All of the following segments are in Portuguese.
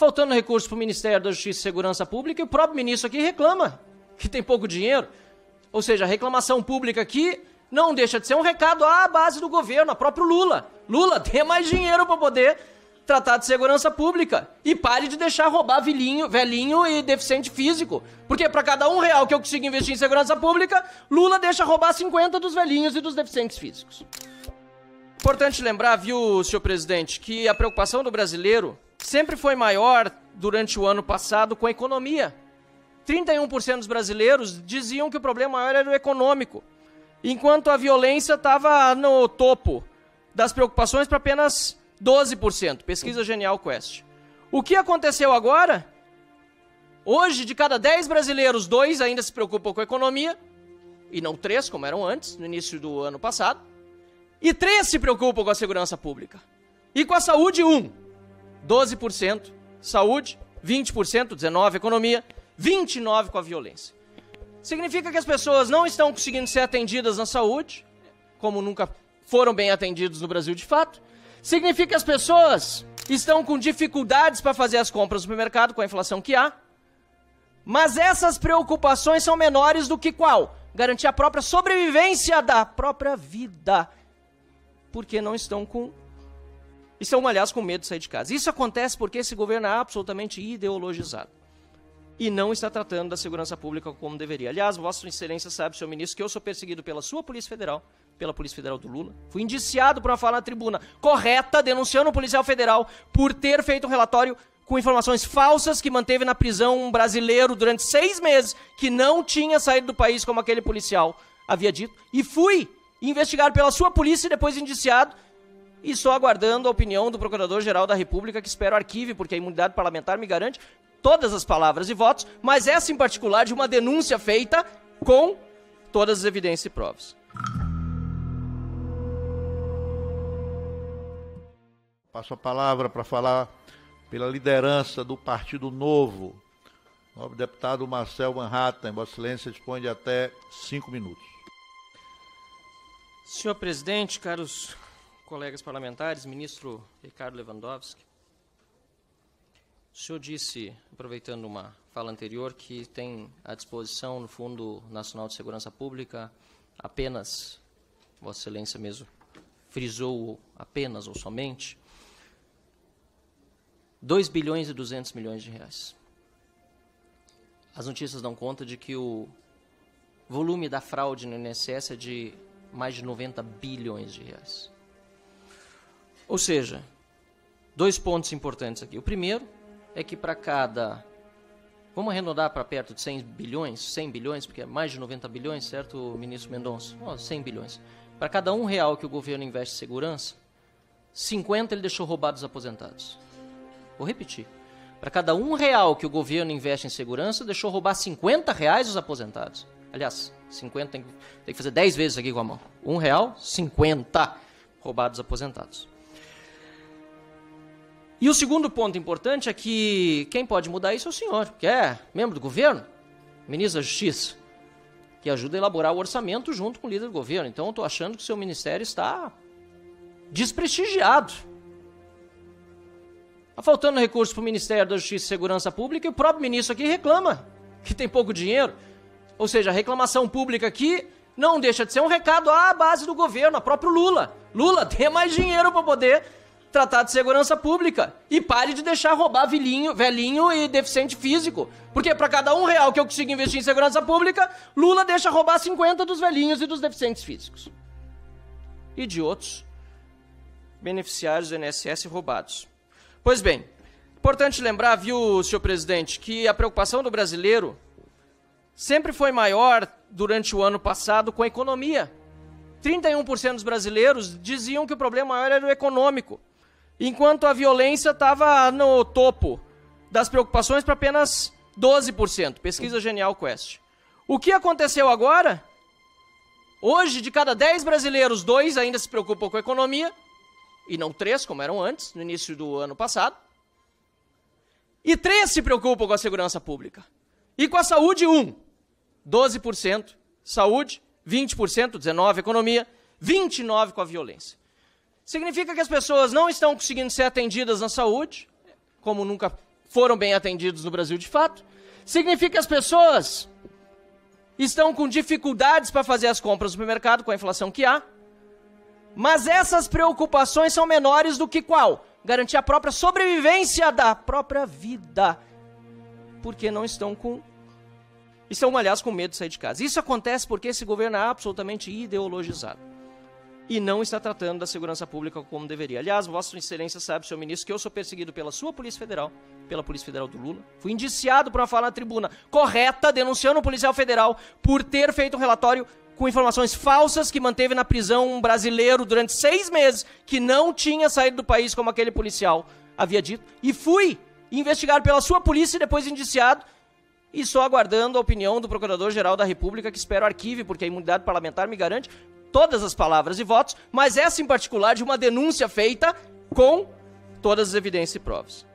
faltando recursos para o Ministério da Justiça e Segurança Pública e o próprio ministro aqui reclama que tem pouco dinheiro. Ou seja, a reclamação pública aqui não deixa de ser um recado à base do governo, a próprio Lula. Lula, dê mais dinheiro para poder tratar de segurança pública. E pare de deixar roubar velhinho e deficiente físico. Porque para cada R$1 que eu consigo investir em segurança pública, Lula deixa roubar 50 dos velhinhos e dos deficientes físicos. Importante lembrar, viu, senhor presidente, que a preocupação do brasileiro sempre foi maior durante o ano passado com a economia. 31% dos brasileiros diziam que o problema maior era o econômico, enquanto a violência estava no topo das preocupações para apenas 12%. Pesquisa Genial Quest. O que aconteceu agora? Hoje, de cada 10 brasileiros, 2 ainda se preocupam com a economia, e não 3, como eram antes, no início do ano passado, e 3 se preocupam com a segurança pública. E com a saúde, 12%. Saúde, 20%, 19% economia, 29% com a violência. Significa que as pessoas não estão conseguindo ser atendidas na saúde, como nunca foram bem atendidos no Brasil de fato. Significa que as pessoas estão com dificuldades para fazer as compras no supermercado com a inflação que há. Mas essas preocupações são menores do que qual? Garantir a própria sobrevivência da própria vida. Porque não estão aliás, com medo de sair de casa. Isso acontece porque esse governo é absolutamente ideologizado. E não está tratando da segurança pública como deveria. Aliás, Vossa Excelência sabe, senhor ministro, que eu sou perseguido pela sua Polícia Federal, pela Polícia Federal do Lula. Fui indiciado por uma fala na tribuna correta, denunciando um policial federal por ter feito um relatório com informações falsas que manteve na prisão um brasileiro durante 6 meses, que não tinha saído do país como aquele policial havia dito. E fui investigado pela sua polícia e depois indiciado. E estou aguardando a opinião do Procurador-Geral da República, que espero arquive, porque a imunidade parlamentar me garante todas as palavras e votos, mas essa em particular de uma denúncia feita com todas as evidências e provas. Passo a palavra para falar pela liderança do Partido Novo. O nobre deputado Marcel Manhattan, Vossa Excelência dispõe de até 5 minutos. Senhor presidente, caros colegas parlamentares, ministro Ricardo Lewandowski, o senhor disse, aproveitando uma fala anterior, que tem à disposição no Fundo Nacional de Segurança Pública apenas, Vossa Excelência mesmo frisou apenas ou somente, 2 bilhões e 200 milhões de reais. As notícias dão conta de que o volume da fraude no INSS é de mais de 90 bilhões de reais. Ou seja, 2 pontos importantes aqui. O primeiro é que para cada... Vamos arredondar para perto de 100 bilhões, porque é mais de 90 bilhões, certo, ministro Mendonça? 100 bilhões. Para cada R$1 que o governo investe em segurança, 50 ele deixou roubar dos aposentados. Vou repetir. Para cada R$1 que o governo investe em segurança, deixou roubar R$50 dos aposentados. Aliás, 50 tem que fazer 10 vezes aqui com a mão. R$1, 50 roubados aposentados. E o segundo ponto importante é que quem pode mudar isso é o senhor, que é membro do governo, ministro da Justiça, que ajuda a elaborar o orçamento junto com o líder do governo. Então eu estou achando que o seu ministério está desprestigiado. Está faltando recursos para o Ministério da Justiça e Segurança Pública e o próprio ministro aqui reclama que tem pouco dinheiro. Ou seja, a reclamação pública aqui não deixa de ser um recado à base do governo, a próprio Lula. Lula, dê mais dinheiro para poder tratar de segurança pública. E pare de deixar roubar velhinho e deficiente físico. Porque para cada R$1 que eu consigo investir em segurança pública, Lula deixa roubar 50 dos velhinhos e dos deficientes físicos. E de outros beneficiários do INSS roubados. Pois bem, importante lembrar, viu, senhor presidente, que a preocupação do brasileiro sempre foi maior durante o ano passado com a economia. 31% dos brasileiros diziam que o problema maior era o econômico, enquanto a violência estava no topo das preocupações para apenas 12%. Pesquisa Genial Quest. O que aconteceu agora? Hoje, de cada 10 brasileiros, 2 ainda se preocupam com a economia, e não 3, como eram antes, no início do ano passado. E 3 se preocupam com a segurança pública. E com a saúde, 12%. Saúde, 20%, 19% economia, 29% com a violência. Significa que as pessoas não estão conseguindo ser atendidas na saúde, como nunca foram bem atendidos no Brasil de fato. Significa que as pessoas estão com dificuldades para fazer as compras no supermercado com a inflação que há. Mas essas preocupações são menores do que qual? Garantir a própria sobrevivência da própria vida. Porque não estão aliás, com medo de sair de casa. Isso acontece porque esse governo é absolutamente ideologizado. E não está tratando da segurança pública como deveria. Aliás, Vossa Excelência sabe, senhor ministro, que eu sou perseguido pela sua Polícia Federal, pela Polícia Federal do Lula. Fui indiciado por uma fala na tribuna correta, denunciando um policial federal por ter feito um relatório com informações falsas que manteve na prisão um brasileiro durante 6 meses, que não tinha saído do país como aquele policial havia dito. E fui investigado pela sua polícia e depois indiciado. E estou aguardando a opinião do Procurador-Geral da República, que espero arquive, porque a imunidade parlamentar me garante todas as palavras e votos, mas essa em particular de uma denúncia feita com todas as evidências e provas.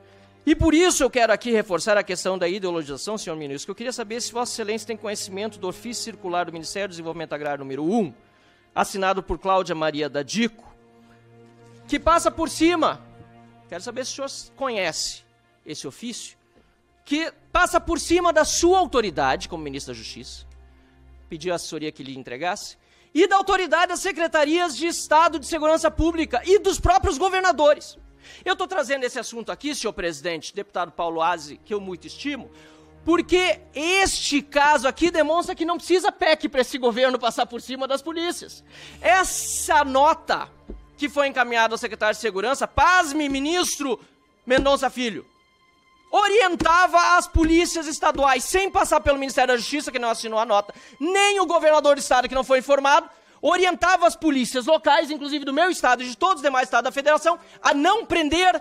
E por isso eu quero aqui reforçar a questão da ideologização, senhor ministro, que eu queria saber se Vossa Excelência tem conhecimento do ofício circular do Ministério do Desenvolvimento Agrário número 1, assinado por Cláudia Maria da Dico, que passa por cima, quero saber se o senhor conhece esse ofício, que passa por cima da sua autoridade como ministro da Justiça, pediu a assessoria que lhe entregasse, e da autoridade das secretarias de Estado de Segurança Pública e dos próprios governadores. Eu estou trazendo esse assunto aqui, senhor presidente, deputado Paulo Aze, que eu muito estimo, porque este caso aqui demonstra que não precisa PEC para esse governo passar por cima das polícias. Essa nota que foi encaminhada ao secretário de Segurança, pasme, ministro Mendonça Filho, orientava as polícias estaduais, sem passar pelo Ministério da Justiça, que não assinou a nota, nem o governador do estado, que não foi informado, orientava as polícias locais, inclusive do meu estado e de todos os demais estados da federação, a não prender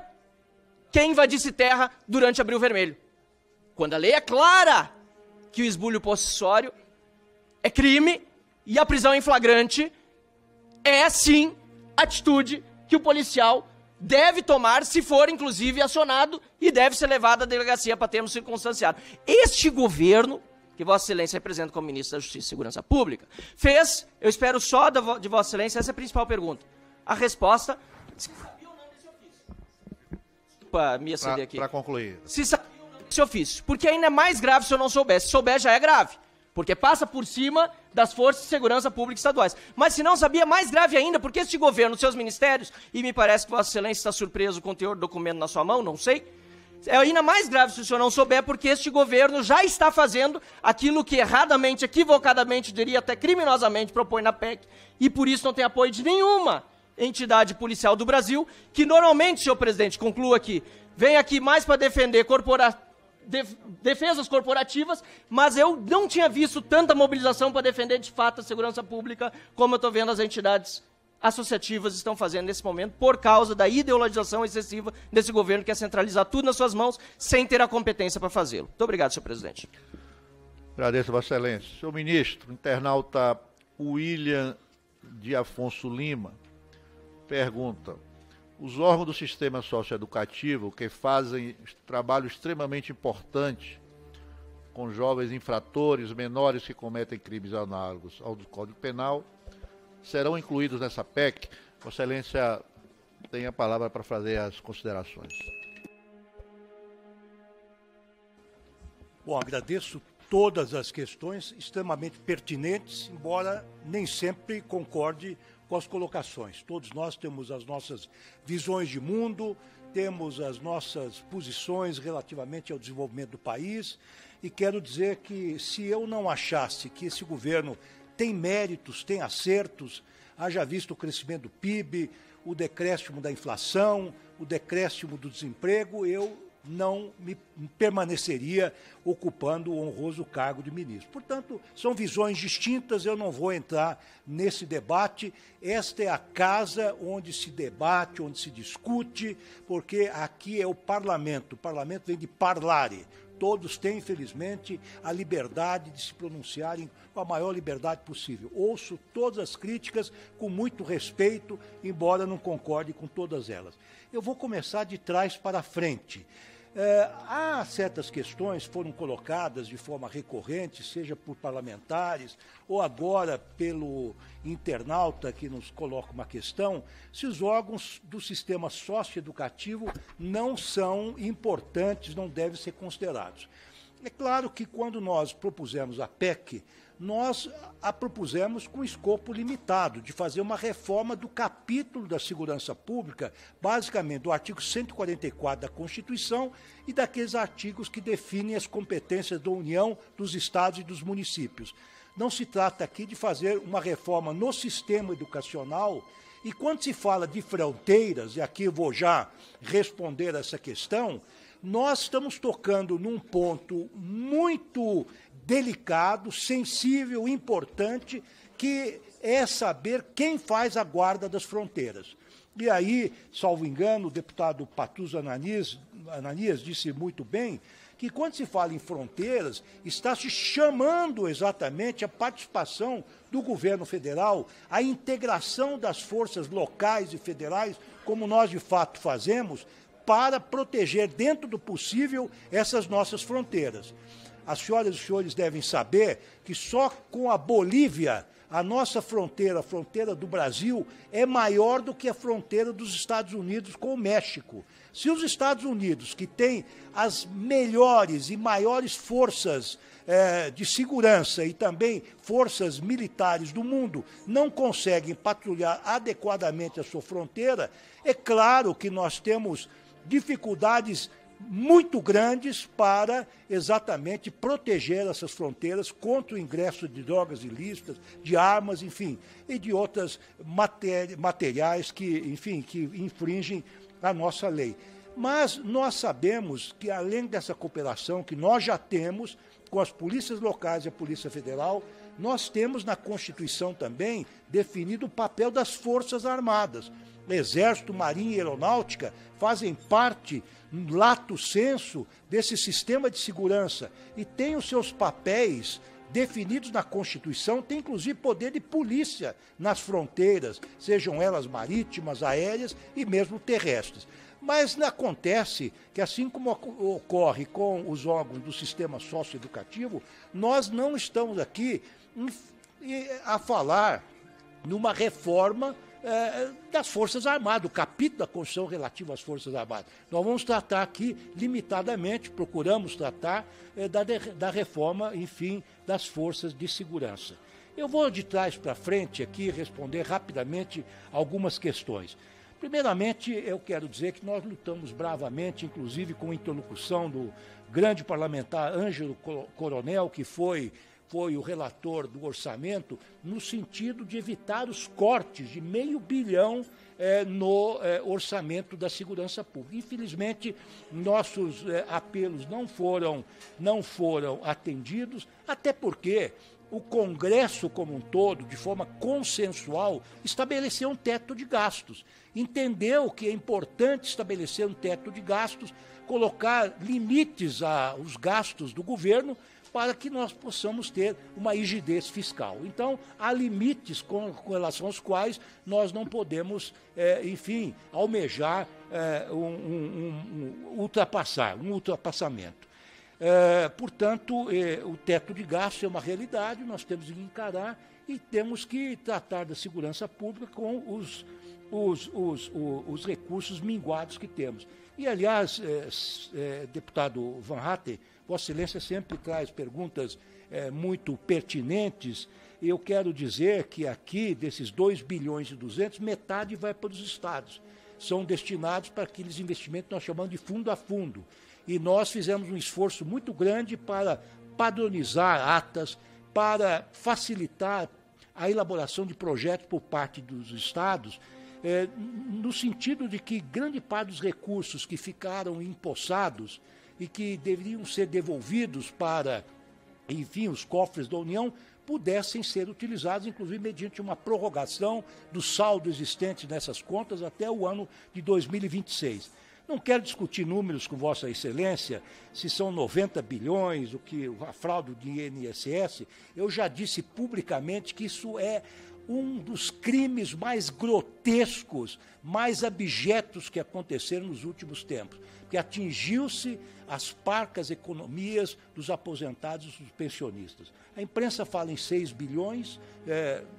quem invadisse terra durante Abril Vermelho. Quando a lei é clara que o esbulho possessório é crime e a prisão em flagrante é, sim, atitude que o policial deve tomar, se for, inclusive, acionado, e deve ser levado à delegacia para termos circunstanciado. Este governo, que Vossa Excelência representa como ministro da Justiça e Segurança Pública, fez, eu espero só de Vossa Excelência, essa é a principal pergunta. A resposta... Se sabia ou não desse ofício? Desculpa, me aceder aqui. Para concluir. Se sabia ou não desse ofício. Porque ainda é mais grave se eu não soubesse. Se souber, já é grave. Porque passa por cima das forças de segurança pública estaduais. Mas se não sabia, mais grave ainda, porque este governo, seus ministérios, e me parece que Vossa Excelência está surpreso com o teor do documento na sua mão, não sei, é ainda mais grave se o senhor não souber, porque este governo já está fazendo aquilo que erradamente, equivocadamente, diria até criminosamente, propõe na PEC, e por isso não tem apoio de nenhuma entidade policial do Brasil, que normalmente, senhor presidente, concluo aqui, vem aqui mais para defender defesas corporativas, mas eu não tinha visto tanta mobilização para defender de fato a segurança pública como eu estou vendo as entidades associativas estão fazendo nesse momento, por causa da ideologização excessiva desse governo que quer centralizar tudo nas suas mãos sem ter a competência para fazê-lo. Muito obrigado, senhor presidente. Agradeço, Vossa Excelência. Senhor ministro, o internauta William de Afonso Lima pergunta: os órgãos do sistema socioeducativo que fazem trabalho extremamente importante com jovens infratores, menores que cometem crimes análogos ao do Código Penal, serão incluídos nessa PEC? Vossa Excelência tem a palavra para fazer as considerações. Bom, agradeço todas as questões extremamente pertinentes, embora nem sempre concorde com as colocações. Todos nós temos as nossas visões de mundo, temos as nossas posições relativamente ao desenvolvimento do país, e quero dizer que se eu não achasse que esse governo tem méritos, tem acertos, haja visto o crescimento do PIB, o decréscimo da inflação, o decréscimo do desemprego, eu não me permaneceria ocupando o honroso cargo de ministro. Portanto, são visões distintas, eu não vou entrar nesse debate. Esta é a casa onde se debate, onde se discute, porque aqui é o parlamento vem de parlare. Todos têm, infelizmente, a liberdade de se pronunciarem com a maior liberdade possível. Ouço todas as críticas com muito respeito, embora não concorde com todas elas. Eu vou começar de trás para frente. Há certas questões que foram colocadas de forma recorrente, seja por parlamentares ou agora pelo internauta que nos coloca uma questão, se os órgãos do sistema socioeducativo não são importantes, não devem ser considerados. É claro que quando nós propusemos a PEC, nós a propusemos com escopo limitado, de fazer uma reforma do capítulo da segurança pública, basicamente do artigo 144 da Constituição e daqueles artigos que definem as competências da União, dos estados e dos municípios. Não se trata aqui de fazer uma reforma no sistema educacional, e quando se fala de fronteiras, e aqui eu vou já responder essa questão, nós estamos tocando num ponto muito delicado, sensível, importante, que é saber quem faz a guarda das fronteiras. E aí, salvo engano, o deputado Patrus Ananias disse muito bem que quando se fala em fronteiras, está se chamando exatamente a participação do governo federal, a integração das forças locais e federais, como nós de fato fazemos, para proteger, dentro do possível, essas nossas fronteiras. As senhoras e os senhores devem saber que só com a Bolívia, a nossa fronteira, a fronteira do Brasil, é maior do que a fronteira dos Estados Unidos com o México. Se os Estados Unidos, que têm as melhores e maiores forças de segurança e também forças militares do mundo, não conseguem patrulhar adequadamente a sua fronteira, é claro que nós temos dificuldades muito grandes para exatamente proteger essas fronteiras contra o ingresso de drogas ilícitas, de armas, enfim, e de outros materiais que, enfim, que infringem a nossa lei. Mas nós sabemos que, além dessa cooperação que nós já temos com as polícias locais e a Polícia Federal, nós temos na Constituição também definido o papel das Forças Armadas. Exército, Marinha e Aeronáutica fazem parte, lato sensu, desse sistema de segurança e têm os seus papéis definidos na Constituição, tem inclusive poder de polícia nas fronteiras, sejam elas marítimas, aéreas e mesmo terrestres. Mas acontece que, assim como ocorre com os órgãos do sistema socioeducativo, nós não estamos aqui a falar numa reforma das Forças Armadas, o capítulo da Constituição relativo às Forças Armadas. Nós vamos tratar aqui limitadamente, procuramos tratar da reforma, enfim, das forças de segurança. Eu vou de trás para frente aqui responder rapidamente algumas questões. Primeiramente, eu quero dizer que nós lutamos bravamente, inclusive com a interlocução do grande parlamentar Ângelo Coronel, que foi o relator do orçamento, no sentido de evitar os cortes de R$500 bilhão no orçamento da segurança pública. Infelizmente, nossos apelos não foram atendidos, até porque o Congresso como um todo, de forma consensual, estabeleceu um teto de gastos. Entendeu que é importante estabelecer um teto de gastos, colocar limites aos gastos do governo, para que nós possamos ter uma rigidez fiscal. Então, há limites com relação aos quais nós não podemos, enfim, almejar um ultrapassamento. Portanto, o teto de gastos é uma realidade, nós temos que encarar e temos que tratar da segurança pública com os recursos minguados que temos. E, aliás, deputado Van Hatten, Vossa Excelência sempre traz perguntas muito pertinentes. Eu quero dizer que aqui, desses 2 bilhões e 200, metade vai para os estados. São destinados para aqueles investimentos que nós chamamos de fundo a fundo. E nós fizemos um esforço muito grande para padronizar atas, para facilitar a elaboração de projetos por parte dos estados, no sentido de que grande parte dos recursos que ficaram empossados e que deveriam ser devolvidos para, enfim, os cofres da União, pudessem ser utilizados, inclusive mediante uma prorrogação do saldo existente nessas contas até o ano de 2026. Não quero discutir números com Vossa Excelência, se são 90 bilhões, a fraude do INSS. Eu já disse publicamente que isso é um dos crimes mais grotescos, mais abjetos que aconteceram nos últimos tempos, que atingiu-se as parcas economias dos aposentados e dos pensionistas. A imprensa fala em 6 bilhões,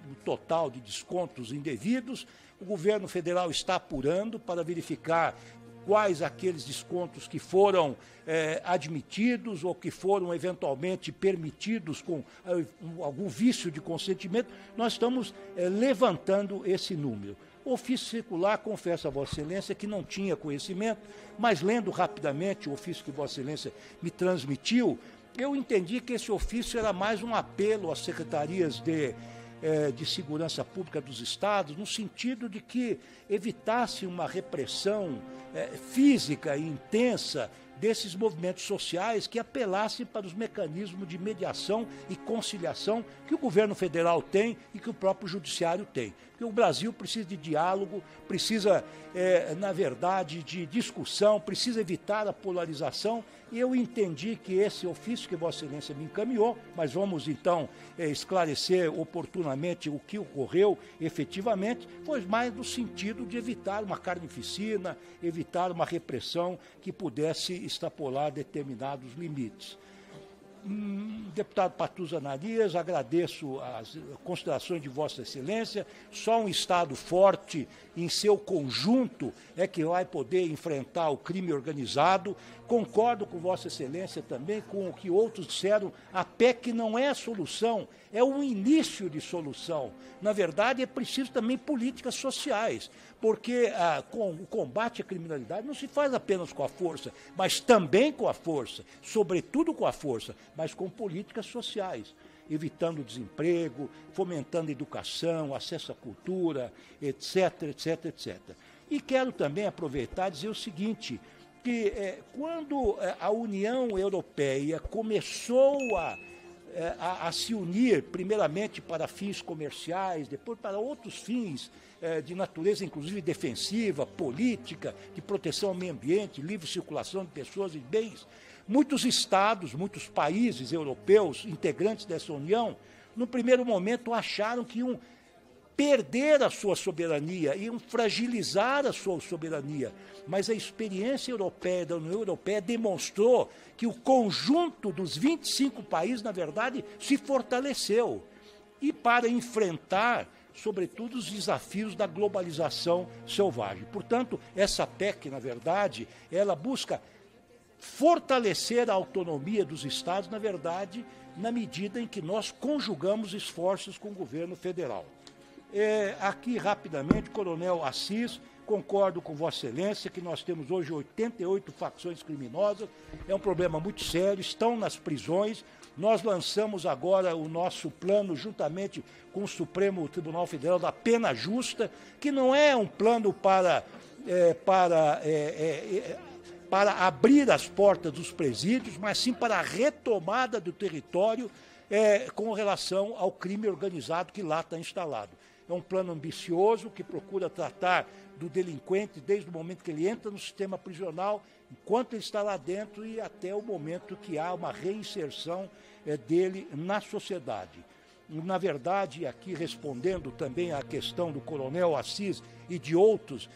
no total de descontos indevidos. O governo federal está apurando para verificar quais aqueles descontos que foram admitidos ou que foram eventualmente permitidos com algum vício de consentimento. Nós estamos levantando esse número. O ofício circular, confesso a Vossa Excelência que não tinha conhecimento, mas lendo rapidamente o ofício que Vossa Excelência me transmitiu, eu entendi que esse ofício era mais um apelo às secretarias de segurança pública dos estados, no sentido de que evitasse uma repressão física e intensa desses movimentos sociais, que apelassem para os mecanismos de mediação e conciliação que o governo federal tem e que o próprio judiciário tem. Porque o Brasil precisa de diálogo, precisa, na verdade, de discussão, precisa evitar a polarização, e eu entendi que esse ofício que Vossa Excelência me encaminhou, mas vamos então esclarecer oportunamente o que ocorreu efetivamente, foi mais no sentido de evitar uma carnificina, evitar uma repressão que pudesse extrapolar determinados limites. Deputado Patuza Ananias, agradeço as considerações de Vossa Excelência. Só um Estado forte em seu conjunto é que vai poder enfrentar o crime organizado. Concordo com Vossa Excelência também com o que outros disseram, a PEC não é a solução, é um início de solução. Na verdade, é preciso também políticas sociais, porque o combate à criminalidade não se faz apenas com a força, mas também com a força, sobretudo com a força, mas com políticas sociais, evitando o desemprego, fomentando a educação, acesso à cultura, etc, etc, etc. E quero também aproveitar e dizer o seguinte, que quando a União Europeia começou a se unir, primeiramente para fins comerciais, depois para outros fins de natureza, inclusive defensiva, política, de proteção ao meio ambiente, livre circulação de pessoas e bens, muitos estados, muitos países europeus, integrantes dessa União, no primeiro momento acharam que iam perder a sua soberania, iam fragilizar a sua soberania. Mas a experiência europeia, da União Europeia, demonstrou que o conjunto dos 25 países, na verdade, se fortaleceu. E para enfrentar, sobretudo, os desafios da globalização selvagem. Portanto, essa PEC, na verdade, ela busca fortalecer a autonomia dos estados, na verdade, na medida em que nós conjugamos esforços com o governo federal. Aqui, rapidamente, Coronel Assis, concordo com Vossa Excelência que nós temos hoje 88 facções criminosas, é um problema muito sério, estão nas prisões. Nós lançamos agora o nosso plano, juntamente com o Supremo Tribunal Federal, da pena justa, que não é um plano para abrir as portas dos presídios, mas sim para a retomada do território com relação ao crime organizado que lá está instalado. É um plano ambicioso que procura tratar do delinquente desde o momento que ele entra no sistema prisional, enquanto ele está lá dentro e até o momento que há uma reinserção dele na sociedade. Na verdade, aqui respondendo também à questão do Coronel Assis e de outros,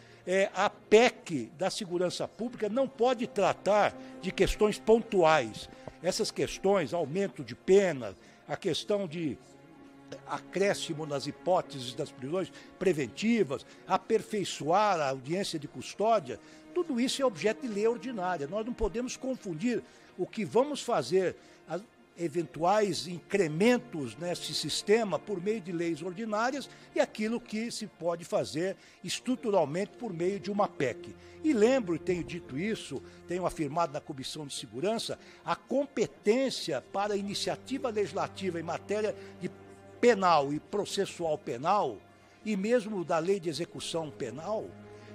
a PEC da segurança pública não pode tratar de questões pontuais. Essas questões, aumento de pena, a questão de acréscimo nas hipóteses das prisões preventivas, aperfeiçoar a audiência de custódia, tudo isso é objeto de lei ordinária. Nós não podemos confundir o que vamos fazer, eventuais incrementos nesse sistema por meio de leis ordinárias e aquilo que se pode fazer estruturalmente por meio de uma PEC. E lembro, e tenho dito isso, tenho afirmado na Comissão de Segurança, a competência para a iniciativa legislativa em matéria de penal e processual penal, e mesmo da lei de execução penal,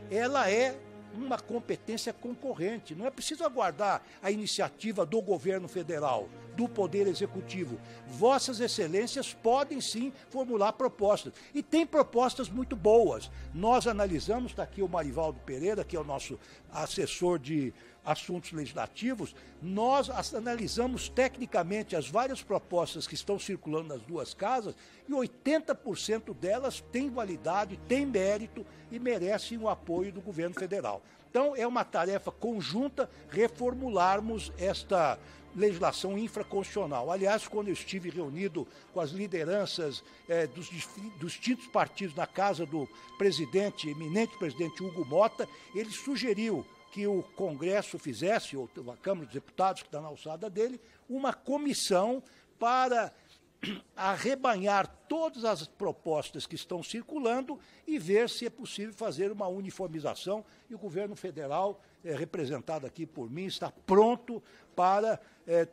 ela é uma competência concorrente. Não é preciso aguardar a iniciativa do governo federal, do Poder Executivo. Vossas Excelências podem sim formular propostas. E tem propostas muito boas. Nós analisamos, está aqui o Marivaldo Pereira, que é o nosso assessor de assuntos legislativos, nós analisamos tecnicamente as várias propostas que estão circulando nas duas casas e 80% delas têm validade, têm mérito e merecem o apoio do governo federal. Então, é uma tarefa conjunta reformularmos esta legislação infraconstitucional. Aliás, quando eu estive reunido com as lideranças dos distintos partidos na casa do presidente, eminente presidente Hugo Motta, ele sugeriu que o Congresso fizesse, ou a Câmara dos Deputados, que está na alçada dele, uma comissão para arrebanhar todas as propostas que estão circulando e ver se é possível fazer uma uniformização. E o governo federal, representado aqui por mim, está pronto para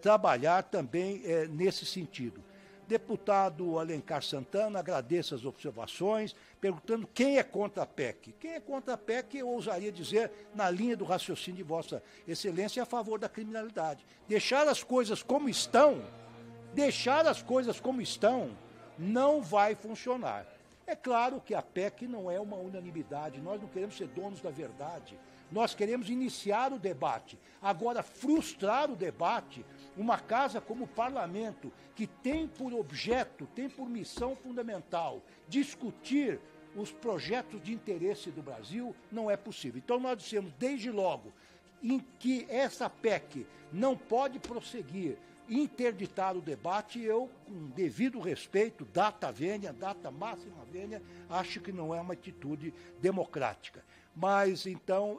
trabalhar também nesse sentido. Deputado Alencar Santana, agradeço as observações, perguntando quem é contra a PEC. Quem é contra a PEC, eu ousaria dizer, na linha do raciocínio de Vossa Excelência, é a favor da criminalidade. Deixar as coisas como estão, não vai funcionar. É claro que a PEC não é uma unanimidade, nós não queremos ser donos da verdade. Nós queremos iniciar o debate. Agora, frustrar o debate, uma casa como o Parlamento, que tem por objeto, tem por missão fundamental discutir os projetos de interesse do Brasil, não é possível. Então, nós dissemos, desde logo, em que essa PEC não pode prosseguir, interditar o debate, eu, com devido respeito, data vênia, data máxima vênia, acho que não é uma atitude democrática. Mas, então,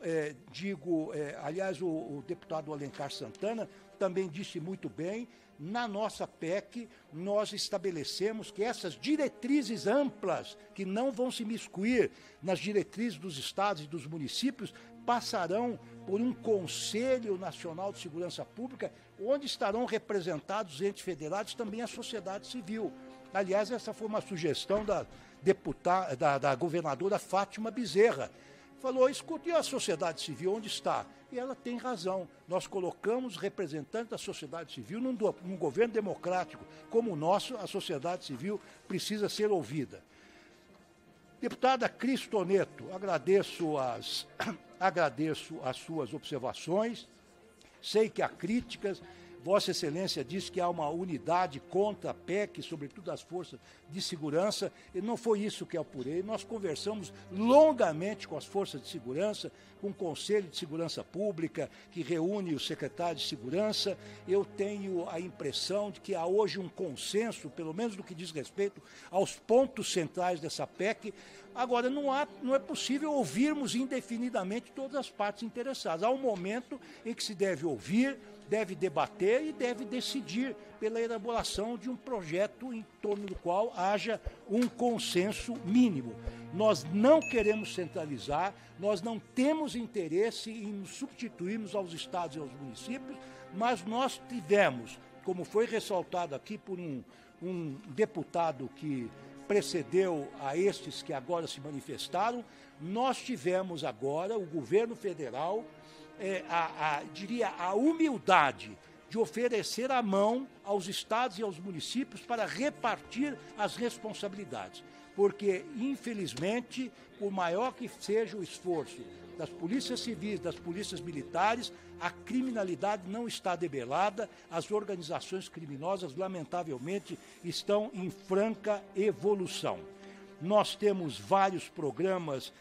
aliás, o deputado Alencar Santana também disse muito bem, na nossa PEC, nós estabelecemos que essas diretrizes amplas, que não vão se miscuir nas diretrizes dos estados e dos municípios, passarão por um Conselho Nacional de Segurança Pública, onde estarão representados os entes federados e também a sociedade civil. Aliás, essa foi uma sugestão da governadora Fátima Bezerra. Falou, escute, e a sociedade civil onde está? E ela tem razão. Nós colocamos representantes da sociedade civil num governo democrático como o nosso, a sociedade civil precisa ser ouvida. Deputada Cris Toneto, agradeço as suas observações. Sei que há críticas. Vossa Excelência disse que há uma unidade contra a PEC, sobretudo as forças de segurança, e não foi isso que eu apurei. Nós conversamos longamente com as forças de segurança, com o Conselho de Segurança Pública, que reúne os secretários de segurança. Eu tenho a impressão de que há hoje um consenso, pelo menos no que diz respeito aos pontos centrais dessa PEC. Agora, não é possível ouvirmos indefinidamente todas as partes interessadas. Há um momento em que se deve ouvir, deve debater e deve decidir pela elaboração de um projeto em torno do qual haja um consenso mínimo. Nós não queremos centralizar, nós não temos interesse em nos substituirmos aos estados e aos municípios, mas nós tivemos, como foi ressaltado aqui por um deputado que precedeu a estes que agora se manifestaram, nós tivemos agora, o governo federal, diria, a humildade de oferecer a mão aos estados e aos municípios para repartir as responsabilidades. Porque, infelizmente, por maior que seja o esforço das polícias civis, das polícias militares, a criminalidade não está debelada, as organizações criminosas, lamentavelmente, estão em franca evolução. Nós temos vários programas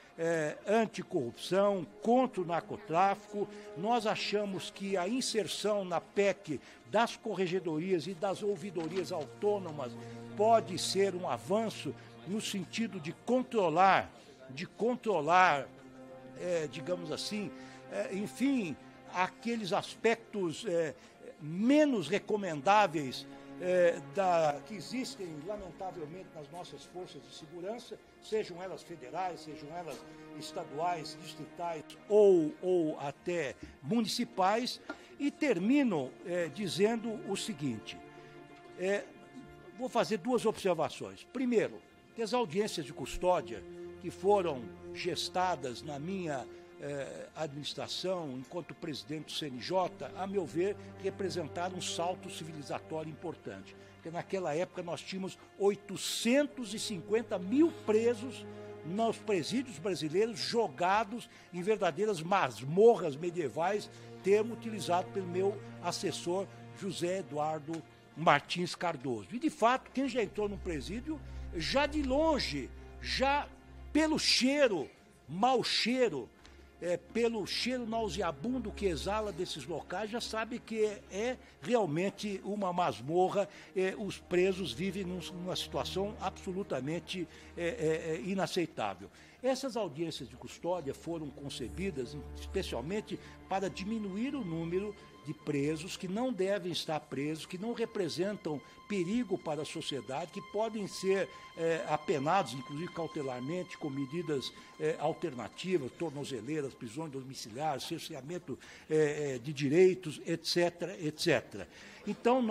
anticorrupção, contra o narcotráfico. Nós achamos que a inserção na PEC das corregedorias e das ouvidorias autônomas pode ser um avanço no sentido de controlar, digamos assim, enfim, aqueles aspectos menos recomendáveis que existem, lamentavelmente, nas nossas forças de segurança, sejam elas federais, sejam elas estaduais, distritais ou até municipais, e termino dizendo o seguinte, vou fazer duas observações. Primeiro, que as audiências de custódia que foram gestadas na minha administração, enquanto presidente do CNJ, a meu ver, representaram um salto civilizatório importante. Porque naquela época nós tínhamos 850 mil presos nos presídios brasileiros, jogados em verdadeiras masmorras medievais, termo utilizado pelo meu assessor José Eduardo Martins Cardoso. E, de fato, quem já entrou num presídio, já de longe, já pelo cheiro, mau cheiro, pelo cheiro nauseabundo que exala desses locais, já sabe que é realmente uma masmorra. Os presos vivem numa situação absolutamente inaceitável. Essas audiências de custódia foram concebidas especialmente para diminuir o número de presos que não devem estar presos, que não representam perigo para a sociedade, que podem ser apenados, inclusive cautelarmente, com medidas alternativas, tornozeleiras, prisões domiciliares, cerceamento de direitos, etc., etc. Então,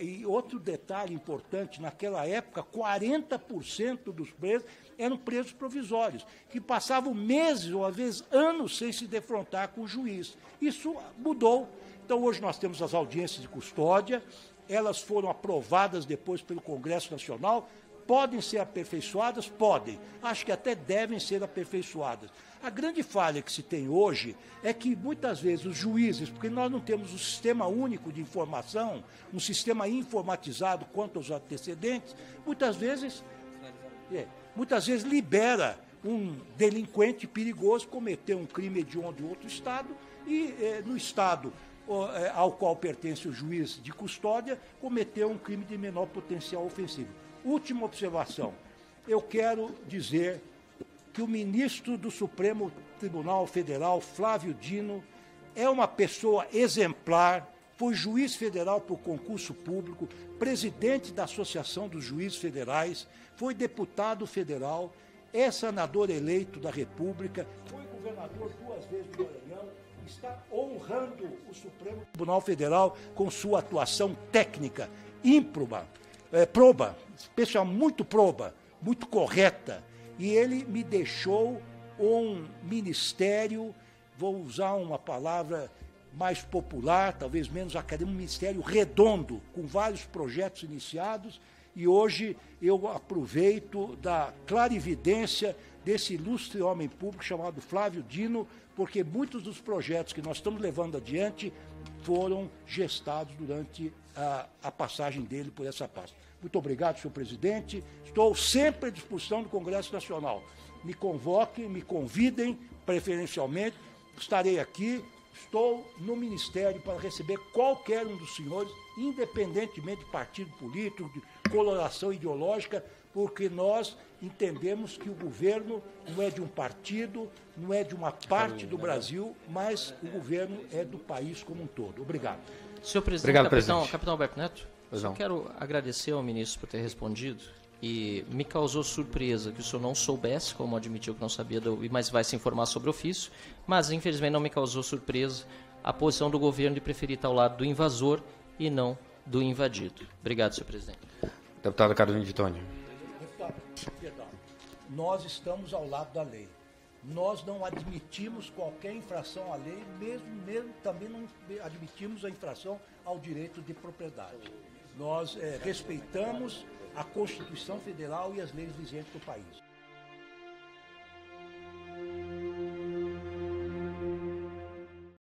e outro detalhe importante, naquela época, 40% dos presos eram presos provisórios, que passavam meses ou às vezes anos sem se defrontar com o juiz. Isso mudou. Então, hoje nós temos as audiências de custódia, elas foram aprovadas depois pelo Congresso Nacional. Podem ser aperfeiçoadas? Podem. Acho que até devem ser aperfeiçoadas. A grande falha que se tem hoje é que, muitas vezes, os juízes, porque nós não temos um sistema único de informação, um sistema informatizado quanto aos antecedentes, muitas vezes libera um delinquente perigoso cometer um crime hediondo em outro estado e, no estado ao qual pertence o juiz de custódia, cometeu um crime de menor potencial ofensivo. Última observação. Eu quero dizer que o ministro do Supremo Tribunal Federal, Flávio Dino, é uma pessoa exemplar, foi juiz federal por concurso público, presidente da Associação dos Juízes Federais, foi deputado federal, é senador eleito da República, foi governador 2 vezes do Maranhão, está honrando o Supremo Tribunal Federal com sua atuação técnica, ímproba, muito proba, muito correta. E ele me deixou um ministério, vou usar uma palavra mais popular, talvez menos acadêmica, um ministério redondo, com vários projetos iniciados, e hoje eu aproveito da clarividência desse ilustre homem público chamado Flávio Dino, porque muitos dos projetos que nós estamos levando adiante foram gestados durante a passagem dele por essa pasta. Muito obrigado, senhor presidente. Estou sempre à disposição do Congresso Nacional. Me convoquem, me convidem, preferencialmente. Estarei aqui, estou no Ministério para receber qualquer um dos senhores, independentemente de partido político, de coloração ideológica, porque nós entendemos que o governo não é de um partido, não é de uma parte do Brasil, mas o governo é do país como um todo. Obrigado. Senhor presidente, capitão Alberto Neto, eu quero agradecer ao ministro por ter respondido, e me causou surpresa que o senhor não soubesse, como admitiu que não sabia, mas vai se informar sobre o ofício, mas infelizmente não me causou surpresa a posição do governo de preferir estar ao lado do invasor e não do invadido. Obrigado, senhor presidente. Deputado Carolina de Tônio. Deputado, nós estamos ao lado da lei. Nós não admitimos qualquer infração à lei, mesmo também não admitimos a infração ao direito de propriedade. Nós respeitamos a Constituição Federal e as leis vigentes do país.